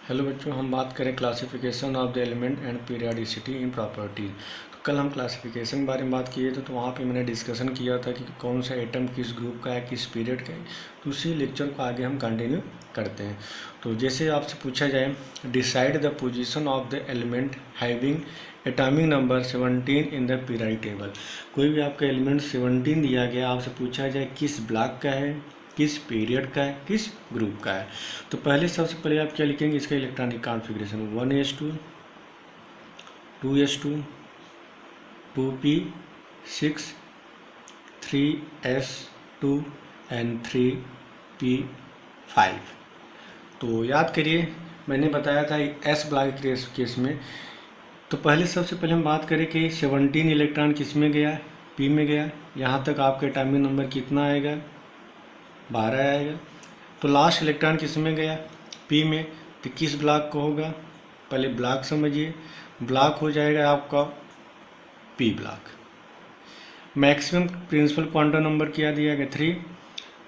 Hello बच्चों, हम बात करें classification of the element and periodicity in property. तो कल हम क्लासिफिकेशन के बारे में बात किए थे, तो वहाँ पे मैंने डिस्कशन किया था कि कौन सा एटम किस ग्रुप का है, किस पीरियड का है। तो उसी लेक्चर को आगे हम कंटिन्यू करते हैं। तो जैसे आपसे पूछा जाए, decide the position of the element having atomic number 17 in the period table. कोई भी आपका एलिमेंट 17 दिया गया, आपसे पूछा जाए किस ब्लॉक का है, किस पीरियड का है, किस ग्रुप का है। तो पहले सबसे पहले आप क्या लिखेंगे, इसका electronic configuration 1s2, 2s2, 2p6, 3s2 and 3p5। तो याद करिए, मैंने बताया था एस ब्लॉक केस में। तो पहले सबसे पहले हम बात करें कि 17 इलेक्ट्रॉन किस में गया, पी में गया। यहाँ तक आपका एटॉमिक नंबर कितना आएगा, 12 आएगा। तो लास्ट इलेक्ट्रॉन किस में गया, पी में। तो किस ब्लॉक को होगा, पहले ब्लॉक समझिए। ब्लॉक हो जाएगा आपका P block. Maximum principal quantum number क्या दिया गया, 3।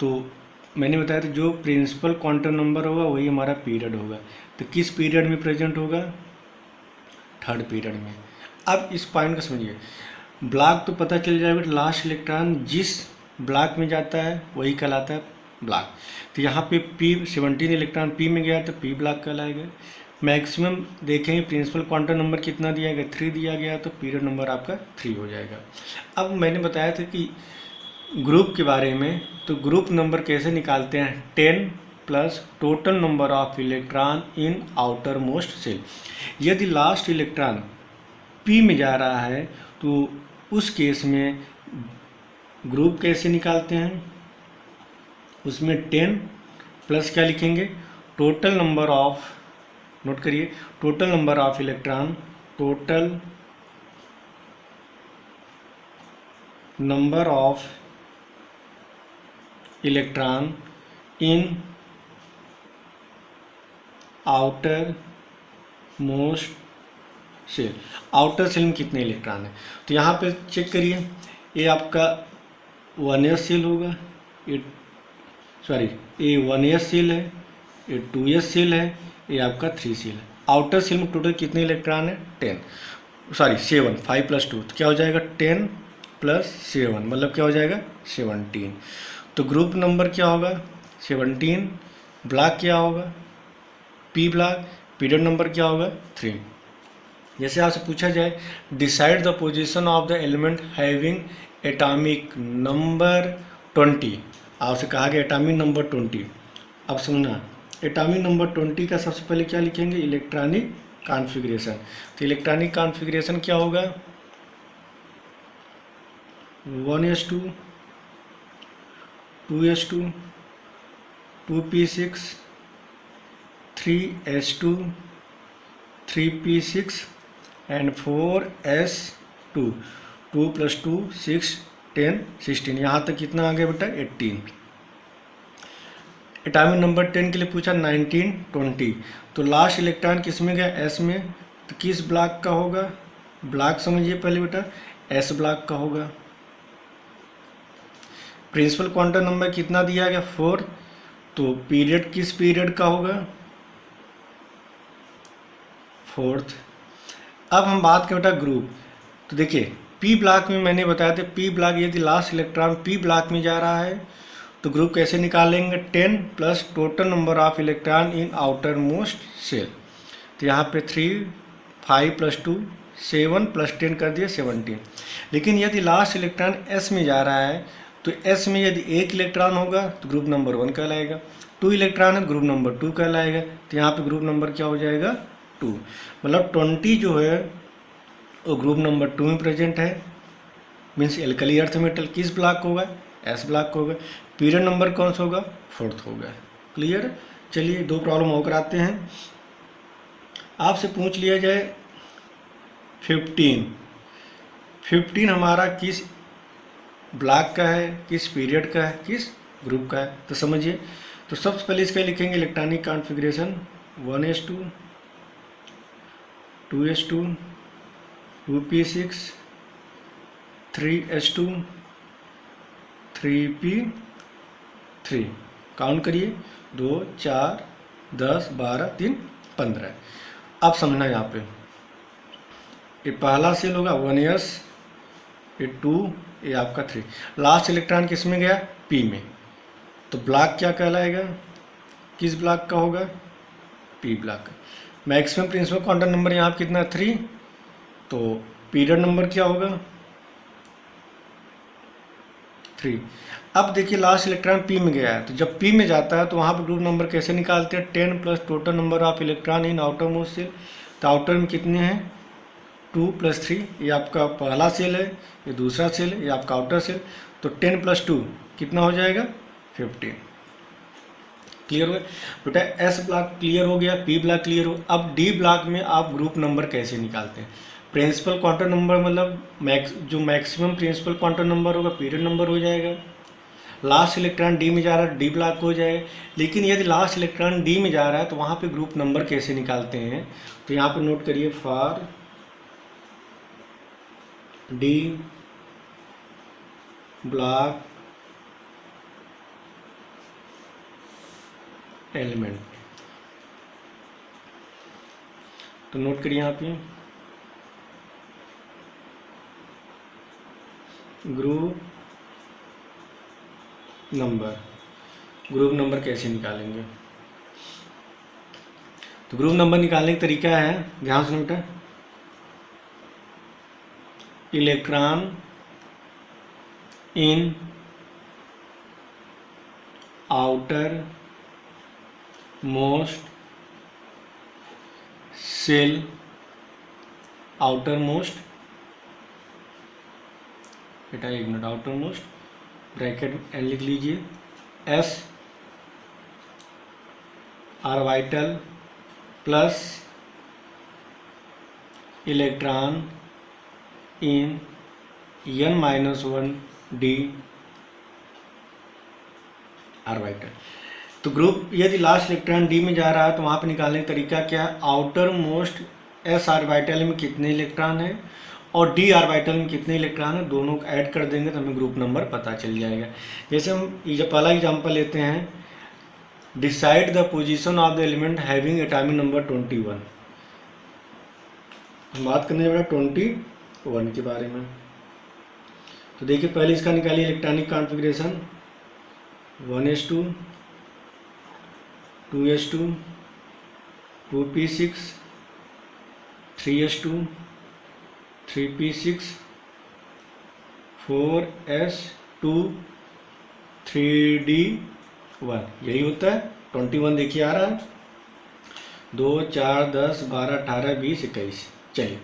तो मैंने बताया था जो प्रिंसिपल क्वांटम नंबर होगा वही हमारा पीरियड होगा। तो किस पीरियड में प्रेजेंट होगा, थर्ड पीरियड में। अब इस पॉइंट को समझिए, ब्लॉक तो पता चल जाएगा, लास्ट इलेक्ट्रॉन जिस ब्लॉक में जाता है वही कहलाता है ब्लॉक। तो यहाँ पे पी 17 इलेक्ट्रॉन पी में गया तो पी ब्लॉक कहलाएगा। मैक्सिमम देखेंगे प्रिंसिपल क्वांटम नंबर कितना दिया गया, 3 दिया गया, तो पीरियड नंबर आपका 3 हो जाएगा। अब मैंने बताया था कि ग्रुप के बारे में, तो ग्रुप नंबर कैसे निकालते हैं, 10 plus total number of electron in outer most shell. यदि लास्ट इलेक्ट्रॉन पी में जा रहा है तो उस केस में ग्रुप कैसे निकालते हैं, उसमें 10 प्लस क्या लिखेंगे, टोटल नंबर ऑफ, नोट करिए, total number of electron, total number of electron in outer most shell. Outer shell में कितने इलेक्ट्रॉन है, तो यहाँ पे चेक करिए, ये आपका 1s सेल होगा, ये 1s सेल है, ये 2s सेल है, ये आपका 3 सेल है। आउटर सेल में टोटल कितने इलेक्ट्रॉन है, 7, 5 + 2, तो क्या हो जाएगा 10 + 7, मतलब क्या हो जाएगा 17। तो ग्रुप नंबर क्या होगा 17, ब्लॉक क्या होगा पी ब्लॉक, पीरियड नंबर क्या होगा 3। जैसे आपसे पूछा जाए, decide the position of the element having atomic number 20। आपसे कहा गया एटॉमिक नंबर 20। अब सुनना, एटॉमिक नंबर 20 का सबसे पहले क्या लिखेंगे, इलेक्ट्रॉनिक कॉन्फ़िगरेशन। तो इलेक्ट्रॉनिक कॉन्फ़िगरेशन क्या होगा, 1s2, 2s2, 2p6, 3s2, 3p6 and 4s2। 2 + 2 6, 10, 16। यहाँ तक कितना आ गया बेटा, 18। एटॉमिक नंबर 10 के लिए पूछा 19, 20। तो लास्ट इलेक्ट्रॉन किस में गया, एस में। तो किस ब्लॉक का होगा, ब्लॉक समझिए पहले बेटा, एस ब्लॉक का होगा। प्रिंसिपल क्वांटम नंबर कितना दिया गया, 4। तो पीरियड किस पीरियड का होगा, 4th। अब हम बात करें बेटा ग्रुप। तो देखिए पी ब्लॉक में मैंने बताया था, पी ब्लॉक यदि लास्ट इलेक्ट्रॉन पी ब्लॉक में जा रहा है तो ग्रुप कैसे निकालेंगे, 10 plus total number of electron in outer most shell. तो यहाँ पे 3, 5 + 2, 7 + 10 कर दिया 17। लेकिन यदि लास्ट इलेक्ट्रॉन एस में जा रहा है तो एस में यदि एक इलेक्ट्रॉन होगा तो ग्रुप नंबर 1 कहलाएगा, 2 इलेक्ट्रॉन है ग्रुप नंबर 2 कहलाएगा। तो यहाँ पे ग्रुप नंबर क्या हो जाएगा, 2। मतलब 20 जो है वो ग्रुप नंबर 2 में प्रेजेंट है, मीन्स एल्कली अर्थ मेटल। किस ब्लॉक होगा, एस ब्लॉक होगा। पीरियड नंबर कौन सा होगा, 4th होगा। क्लियर। चलिए 2 प्रॉब्लम और कराते हैं। आपसे पूछ लिया जाए 15 हमारा किस ब्लॉक का है, किस पीरियड का है, किस ग्रुप का है। तो समझिए, तो सबसे पहले इसका लिखेंगे electronic configuration, 1s2, 2s2, 2p6, 3s2, 3p3। Count करिए, 2, 4, 10, 12, 3, 15। अब समझना यहाँ पे, ये पहला सेल होगा 1s, ये 2, ये आपका 3। लास्ट इलेक्ट्रॉन किस में गया? p में। तो ब्लॉक क्या कहलाएगा? किस ब्लॉक का होगा? p ब्लॉक का। मैक्सिमम प्रिंसिपल क्वांटम नंबर यहाँ पे कितना? 3। तो पीरियड नंबर क्या होगा? 3। अब देखिए लास्ट इलेक्ट्रॉन p में गया है, तो जब p में जाता है तो वहाँ पर ग्रुप नंबर कैसे निकालते हैं? 10 plus total number of electron in outer most shell. तो आउटर में कितने हैं? 2 + 3, ये आपका पहला सेल है, ये दूसरा सेल है, ये आपका आउटर सेल। तो 10 + 2 कितना हो जाएगा? 15। क्लियर हो गया बेटा? एस ब्लॉक क्लियर हो गया, पी ब्लॉक क्लियर हो। अब डी ब्लॉक में आप ग्रुप नंबर कैसे निकालते हैं? प्रिंसिपल क्वांटम नंबर मतलब जो मैक्सिमम प्रिंसिपल क्वांटम नंबर होगा पीरियड नंबर हो जाएगा। लास्ट इलेक्ट्रॉन डी में जा रहा है, डी ब्लॉक हो जाएगा। लेकिन यदि लास्ट इलेक्ट्रॉन डी में जा रहा है तो वहाँ पे ग्रुप नंबर कैसे निकालते हैं? तो यहाँ पे नोट करिए, फॉर डी ब्लॉक एलिमेंट। तो नोट करिए यहाँ पे ग्रुप नंबर कैसे निकालेंगे? तो ग्रुप नंबर निकालने का तरीका है, ध्यान से बेटा, electron in outer most shell, outer most बेटा एक minute, outer most bracket N लिख लीजिए, S orbital plus electron in n-1 d orbital. तो ग्रुप यदि लास्ट इलेक्ट्रॉन डी में जा रहा है तो वहाँ पे निकालने का तरीका क्या है? आउटर मोस्ट एस ऑर्बिटल में कितने इलेक्ट्रॉन है और डी ऑर्बिटल में कितने इलेक्ट्रॉन है, दोनों को ऐड कर देंगे तो हमें ग्रुप नंबर पता चल जाएगा। जैसे हम पहला एग्जांपल लेते हैं, decide the position of the element having atomic number 21। हम बात करने वाले 21 के बारे में। तो देखिए पहले इसका निकालिए electronic configuration, 1s2 2s2 2p6 3s2 3p6 4s2 3d1। यही होता है 21। देखिए आ रहा है 2 4 10 12 18 20 21। चलिए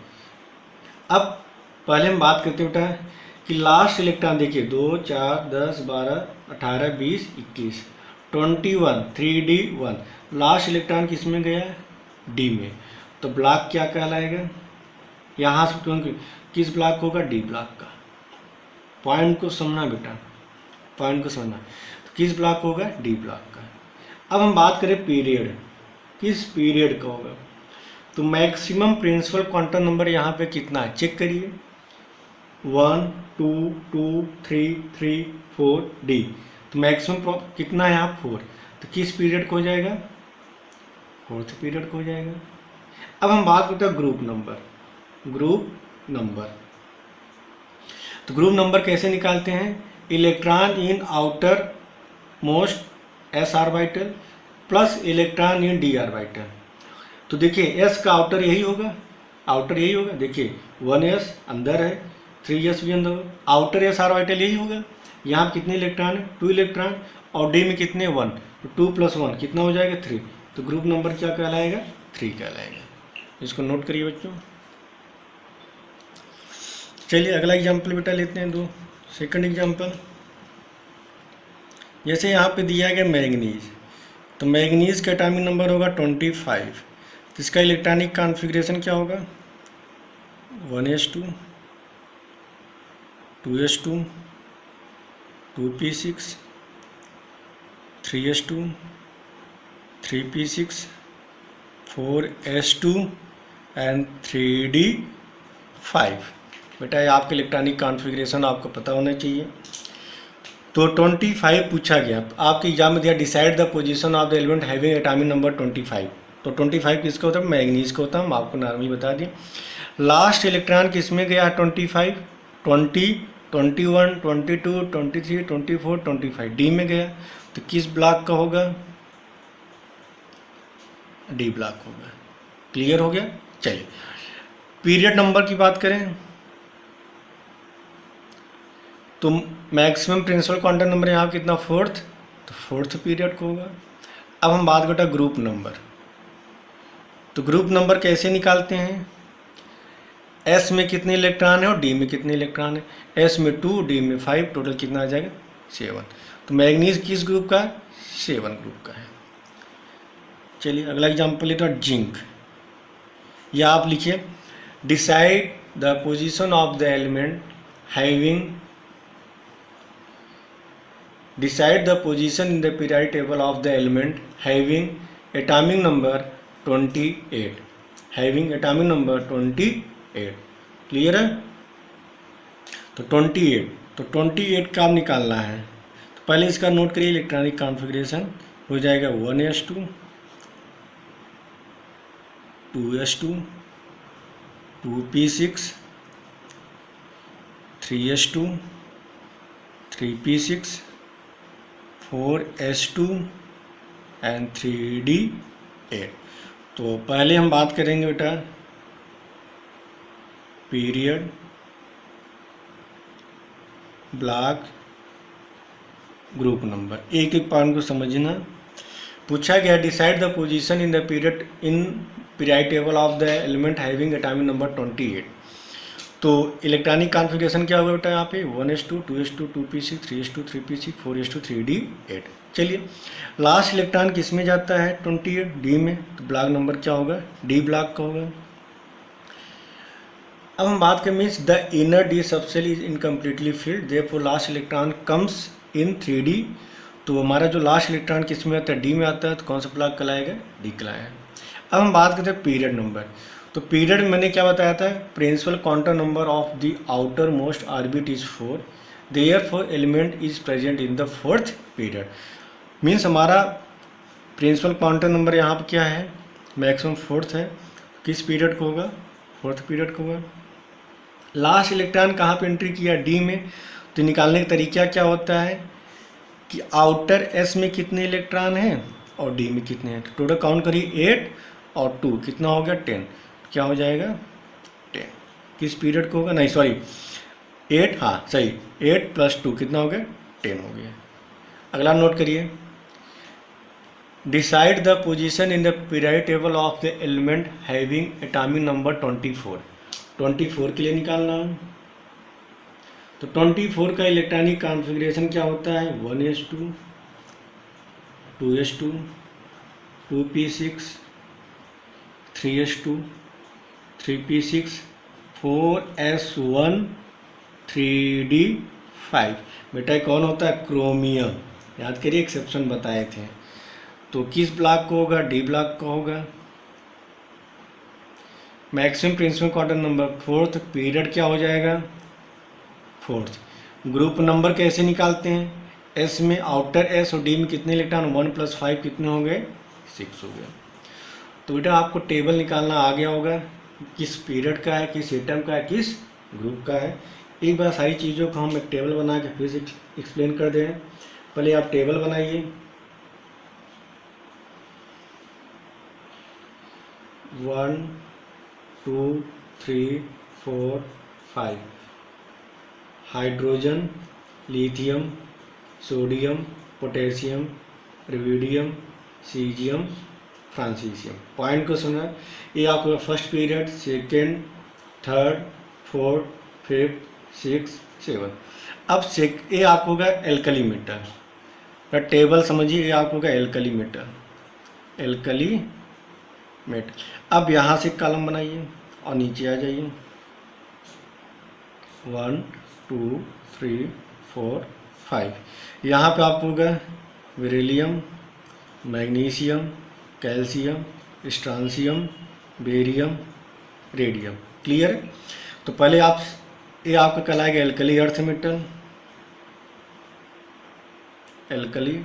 अब पहले हम बात करते हैं बेटा कि लास्ट इलेक्ट्रॉन देखिए 2 4 10 12 18 20 21 21 3d1। लास्ट इलेक्ट्रॉन किस में गया? डी में। तो ब्लॉक क्या कहलाएगा? यहाँ से किस ब्लॉक होगा? डी ब्लॉक का। पॉइंट को समझना बेटा, पॉइंट को समझना। तो किस ब्लॉक होगा? डी ब्लॉक का। अब हम बात करें पीरियड, किस पीरियड का होगा? तो मैक्सिमम प्रिंसिपल क्वांटम नंबर यहाँ पे कितना है चेक करिए, 1 2 2 3 3 4 डी। तो मैक्सिमम कितना है यहाँ? 4। तो किस पीरियड को हो जाएगा? 4th पीरियड को हो जाएगा। अब हम बात करते हैं ग्रुप नंबर। तो ग्रुप नंबर कैसे निकालते हैं? Electron in outer most S orbital plus electron in D orbital. तो देखिए एस का आउटर यही होगा, आउटर यही होगा। देखिए 1s अंदर है, 3s भी अंदर होगा, आउटर एस ऑर्बिटल यही होगा। यहाँ कितने इलेक्ट्रॉन है? 2 इलेक्ट्रॉन। और डी में कितने? 1। तो 2 + 1 कितना हो जाएगा? 3। तो ग्रुप नंबर क्या कहलाएगा? 3 कहलाएगा। इसको नोट करिए बच्चों। चलिए अगला एग्जाम्पल बेटा लेते हैं, 2 सेकंड एग्जाम्पल। जैसे यहाँ पे दिया गया मैग्नीज, तो मैग्नीज का एटॉमिक नंबर होगा 25। तो इसका इलेक्ट्रॉनिक कॉन्फ़िगरेशन क्या होगा? 1s2 2s2 2p6 3s2 3p6 4s2 and 3d5। बेटा ये आपके इलेक्ट्रॉनिक कॉन्फ़िगरेशन आपको पता होना चाहिए। तो 25 पूछा गया आपके एग्जाम में दिया, decide the position of the element having atomic number 25। तो 25 किसका होता है? मैग्नीज का होता है, हम आपको नॉर्मली बता दिए। लास्ट इलेक्ट्रॉन किस में गया है? 25, 20, 21, 22, 23, 24, 25 डी में गया, तो किस ब्लॉक का होगा? डी ब्लॉक होगा। क्लियर हो गया? चलिए पीरियड नंबर की बात करें तो मैक्सिमम प्रिंसिपल क्वांटम नंबर यहाँ कितना? फोर्थ, तो फोर्थ पीरियड को होगा। अब हम बात करते हैं ग्रुप नंबर। तो ग्रुप नंबर कैसे निकालते हैं? एस में कितने इलेक्ट्रॉन है और डी में कितने इलेक्ट्रॉन है? एस में 2, डी में 5, टोटल कितना आ जाएगा? 7। तो मैग्नीज किस ग्रुप का है? 7 ग्रुप का है। चलिए अगला एग्जाम्पल लेते हैं जिंक। या आप लिखिए decide the position of the element having decide the position in the periodic table of the element having atomic number 28, having atomic number 28। Clear है? तो 28, तो 28 का निकालना है, तो पहले इसका नोट करिए। इलेक्ट्रॉनिक कॉन्फ़िगरेशन हो जाएगा 1s2, 2s2, 2p6, 3s2, 3p6, 4s2 and 3d8। तो पहले हम बात करेंगे बेटा पीरियड, ब्लॉक, ग्रुप नंबर। एक एक पॉइंट को समझना। पूछा गया decide the position in the period in period table of the element having atomic number 28। तो इलेक्ट्रॉनिक कॉन्फ़िगरेशन क्या होगा बेटा? यहाँ पे 1s2, 2s2, 2p6, 3s2, 3p6, 4s2, 3d8। चलिए लास्ट इलेक्ट्रॉन किस में जाता है? 28 डी में, तो ब्लॉक नंबर क्या होगा? डी ब्लॉक का होगा। अब हम बात करें means the inner D subshell is incompletely field, therefore last electron comes in 3d। तो हमारा जो लास्ट इलेक्ट्रॉन किस में आता है? डी में आता है, तो कौन सा ब्लॉक कहलाएगा? डी कहलाएगा। अब हम बात करते हैं पीरियड नंबर। तो पीरियड मैंने क्या बताया था? Principal quantum number of the outer most orbit is 4, therefore element is present in the fourth period. Means हमारा प्रिंसिपल क्वांटम नंबर यहाँ पर क्या है? मैक्सिमम फोर्थ है। किस पीरियड को होगा? फोर्थ पीरियड को होगा। लास्ट इलेक्ट्रॉन कहाँ पे एंट्री किया? डी में। तो निकालने का तरीका क्या होता है कि आउटर एस में कितने इलेक्ट्रॉन हैं और डी में कितने हैं। तो टोटल काउंट करिए 8 और 2 कितना हो गया? 10। क्या हो जाएगा? 10। किस पीरियड को होगा? नहीं सॉरी 8, हाँ सही, 8 + 2 कितना हो गया? 10 हो गया। अगला नोट करिए decide the position in the period table of the element having atomic number 24। 24 के लिए निकालना है। तो 24 का इलेक्ट्रॉनिक कॉन्फ़िगरेशन क्या होता है? 1s2, 2s2, 2p6, 3s2, 3p6, 4s1, 3d5। बेटा कौन होता है? क्रोमियम। याद करिए एक्सेप्शन बताए थे। तो किस ब्लॉक को होगा? डी ब्लॉक का होगा। Maximum principal quantum number fourth, period क्या हो जाएगा? फोर्थ। ग्रुप नंबर कैसे निकालते हैं? एस में आउटर एस और डी में कितने इलेक्ट्रॉन? 1 + 5 कितने हो गए? 6 हो गए। तो बेटा आपको टेबल निकालना आ गया होगा, किस पीरियड का है, किस एटम का है, किस ग्रुप का है। एक बार सारी चीज़ों को हम एक टेबल बना के फिर से एक्सप्लेन कर दें। पहले आप टेबल बनाइए। 1 2 3 4 5 hydrogen, lithium, sodium, potassium, rubidium, caesium, francium. Point को सुना, ये आपका first period, second, third, fourth, fifth, 6, 7। अब ये आपको होगा एल्कली मेटल। टेबल समझिए, ये आपको होगा एल्कली मेटल, एल्कली मेटल। अब यहाँ से कॉलम बनाइए और नीचे आ जाइए। 1 2 3 4 5। यहाँ पे आपको होगा beryllium, magnesium, calcium, strontium, barium, radium. Clear? तो पहले आप ये आपका कहलाएगा एल्कली अर्थ मेटल, एल्कली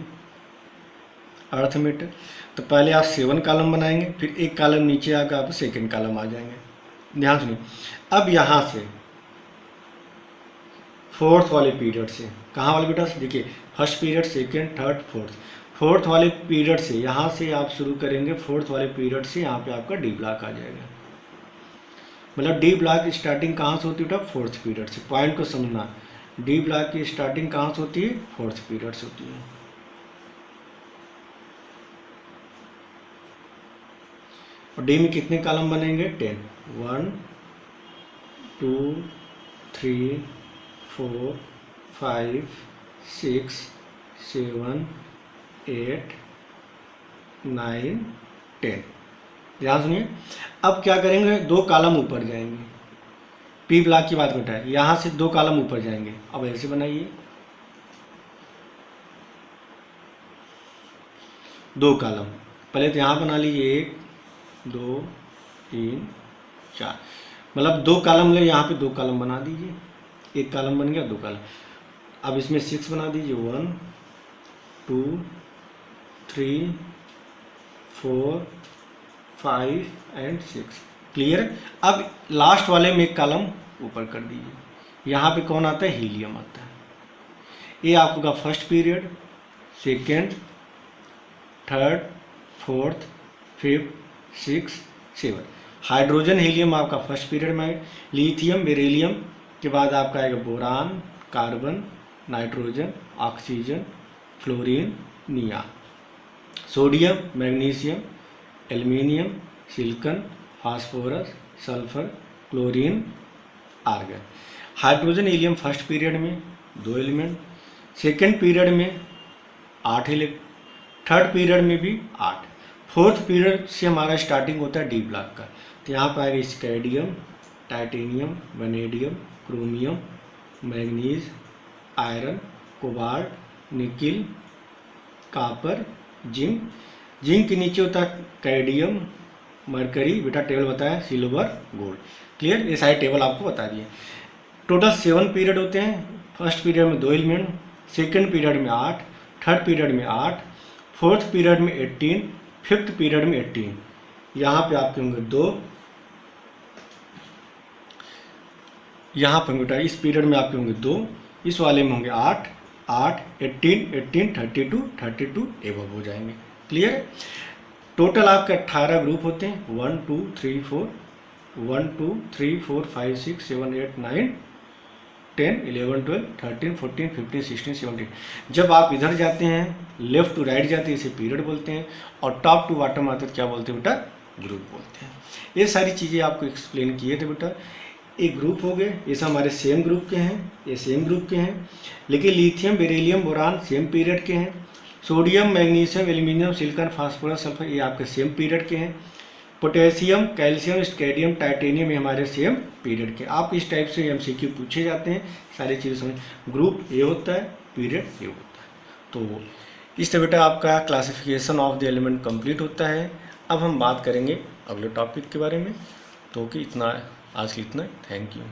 अर्थ मेटर। तो पहले आप 7 कॉलम बनाएंगे, फिर एक कॉलम नीचे आकर आप सेकेंड कॉलम आ जाएंगे। ध्यान सुनिए, अब यहाँ से फोर्थ वाले पीरियड से, कहाँ वाले बेटा, देखिए first period, second, third, fourth वाले पीरियड से, यहाँ से आप शुरू करेंगे फोर्थ वाले पीरियड से, यहाँ पे आपका डी ब्लॉक आ जाएगा। मतलब डी ब्लॉक की स्टार्टिंग कहाँ से होती है बेटा, फोर्थ पीरियड से। पॉइंट को समझना, डी ब्लॉक की स्टार्टिंग कहाँ से होती है, फोर्थ पीरियड से होती है। और डी में कितने कॉलम बनेंगे, 10, 1 2 3 4 5 6 7 8 9 10। ध्यान सुनिए, अब क्या करेंगे, 2 कॉलम ऊपर जाएंगे। पी ब्लॉक की बात बताए, यहाँ से 2 कॉलम ऊपर जाएंगे। अब ऐसे बनाइए, 2 कॉलम, पहले तो यहाँ बना लीजिए, 1 2 3 4, मतलब 2 कॉलम ले, यहाँ पे 2 कॉलम बना दीजिए, एक कॉलम बन गया, 2 कॉलम। अब इसमें 6 बना दीजिए, 1 2 3 4 5 एंड 6। क्लियर। अब लास्ट वाले में एक कॉलम ऊपर कर दीजिए, यहाँ पे कौन आता है, हीलियम आता है। ये आपका first period, second, third, fourth, fifth, six, 7। Hydrogen helium आपका फर्स्ट पीरियड में, लिथियम बेरिलियम के बाद आपका आएगा boron, carbon, nitrogen, oxygen, fluorine, neon, sodium, magnesium, aluminium, silicon, phosphorus, sulphur, chlorine, argon. Hydrogen helium first period में 2 element, second period में 8 element, third period में भी 8, फोर्थ पीरियड से हमारा स्टार्टिंग होता है डी ब्लॉक का। तो यहाँ पर आएगा scandium, titanium, vanadium, chromium, manganese, iron, cobalt, nickel, copper, zinc. Zinc के नीचे होता है कैडमियम, मरकरी, बेटा टेबल बताया, सिल्वर, गोल्ड। क्लियर, ये सारे टेबल आपको बता दिए। टोटल 7 पीरियड होते हैं। फर्स्ट पीरियड में 2 एलिमेंट, सेकेंड पीरियड में 8, थर्ड पीरियड में 8, फोर्थ पीरियड में 18, फिफ्थ पीरियड में 18। यहाँ पे आपके होंगे 2, यहाँ पर बेटा इस पीरियड में आपके होंगे 2, इस वाले में होंगे 8, 8, 18, 18, 32, 32 एबव हो जाएंगे। क्लियर। टोटल आपके 18 ग्रुप होते हैं, 1 2 3 4, 1 2 3 4 5 6 7 8 9 10 11 12 13 14 15 16 17। जब आप इधर जाते हैं, लेफ्ट टू राइट जाते हैं, इसे पीरियड बोलते हैं, और टॉप टू बॉटम आते हैं क्या बोलते हैं बेटा, ग्रुप बोलते हैं। ये सारी चीज़ें आपको एक्सप्लेन किए थे बेटा। एक ग्रुप हो गए, ये सब हमारे सेम ग्रुप के हैं, ये सेम ग्रुप के हैं, लेकिन lithium beryllium boron same period के हैं, sodium magnesium aluminium silicon phosphorus sulphur ये आपके सेम पीरियड के हैं, पोटेशियम कैल्शियम स्कैंडियम टाइटेनियम ये हमारे सेम पीरियड के। आप इस टाइप से एमसीक्यू पूछे जाते हैं, सारी चीज़ें समझ। ग्रुप ये होता है, पीरियड ये होता है। तो इस तरह बेटा आपका classification of the element complete होता है। अब हम बात करेंगे अगले टॉपिक के बारे में। तो कि इतना आज के इतना, थैंक यू।